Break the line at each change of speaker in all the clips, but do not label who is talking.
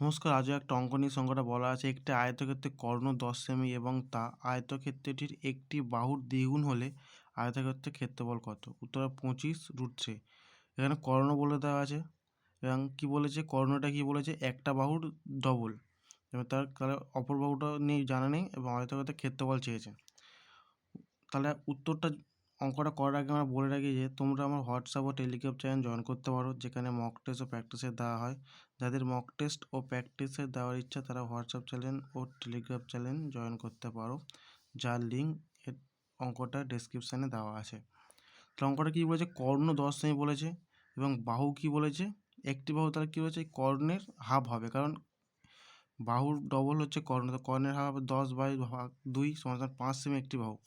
নমস্কার, আজও একটা অঙ্ক নিয়ে সংখ্যাটা বলা আছে একটি আয়তক্ষেত্রের কর্ণ 10 সেমি এবং তা আয়তক্ষেত্রটির একটি বাহুর দ্বিগুণ হলে আয়তক্ষেত্রের ক্ষেত্রফল কত? উত্তর 25√3। এখানে কর্ণ বলে দেওয়া আছে এবং কি বলেছে, কর্ণটা কি বলেছে, একটা বাহুর ডবল, এবং তার তাহলে অপর বাহুটা নিয়ে জানা নেই এবং আয়তক্ষেত্রের ক্ষেত্রফল চেয়েছে। তাহলে উত্তরটা, অঙ্কটা করার আগে আমরা বলে রাখি যে তোমরা আমার হোয়াটসঅ্যাপ ও টেলিগ্রাম চ্যানেল জয়েন করতে পারো, যেখানে মক টেস্ট ও প্র্যাকটিসের দেওয়া হয়। যাদের মক টেস্ট ও প্র্যাকটিসের দেওয়ার ইচ্ছা তারা হোয়াটসঅ্যাপ চ্যানেল ও টেলিগ্রাম চ্যানেল জয়েন করতে পারো, যার লিঙ্ক এর অঙ্কটা ডেসক্রিপশানে দেওয়া আছে। তো অঙ্কটা কী বলেছে, কর্ণ 10 সেমি বলেছে এবং বাহু কি বলেছে, একটি বাহু। তাহলে কী বলেছে, কর্ণের হাফ হবে, কারণ বাহুর ডবল হচ্ছে কর্ণ, তো কর্ণের হাফ হবে 10/2 সমান 5 সেমি একটি বাহু।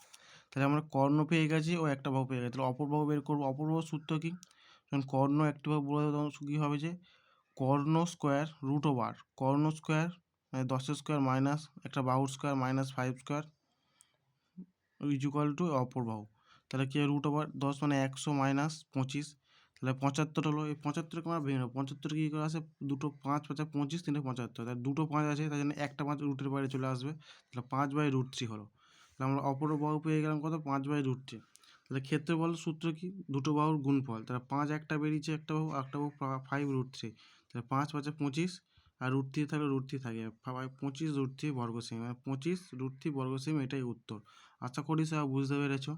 তাহলে আমরা কর্ণ পেয়ে গেছি ও একটা বাহু পেয়ে গেছি। তাহলে অপর বাহু বের করবো। অপর বাহুর সূত্র কি, যখন কর্ণ একটি বাহু বলে তখন কী হবে যে কর্ণ স্কোয়ার রুট ওভার কর্ণ স্কোয়ার, মানে 10 স্কোয়ার মাইনাস একটা বাহুর square minus 5 square equal to অপর বাহু। তাহলে কী রুট ওভার 10 মানে 100 মাইনাস 25, তাহলে 75 হলো। এই 75কে আমরা ভেঙে নেবো। 75 কী করে আসে, দুটো 5 5 25 3 75, তাহলে দুটো 5 আছে, তাই জন্য একটা 5 রুটের বাইরে চলে আসবে, তাহলে 5/√3 হলো। তাহলে আমরা অপর বাহু পেয়ে গেলাম কত, 5/√3। তাহলে ক্ষেত্রফল সূত্র কি, দুটো বাহুর গুণফল। তাহলে 5 একটা বেরিয়েছে একটা বাহু, একটা বাহু 5√3, তাহলে 5 5 25 আর √3 থাকলে √3 থাকে, 25√3 বর্গ সেমি, মানে 25√3 বর্গ সেমি, এটাই উত্তর। আশা করি স্যার বুঝতে পেরেছো।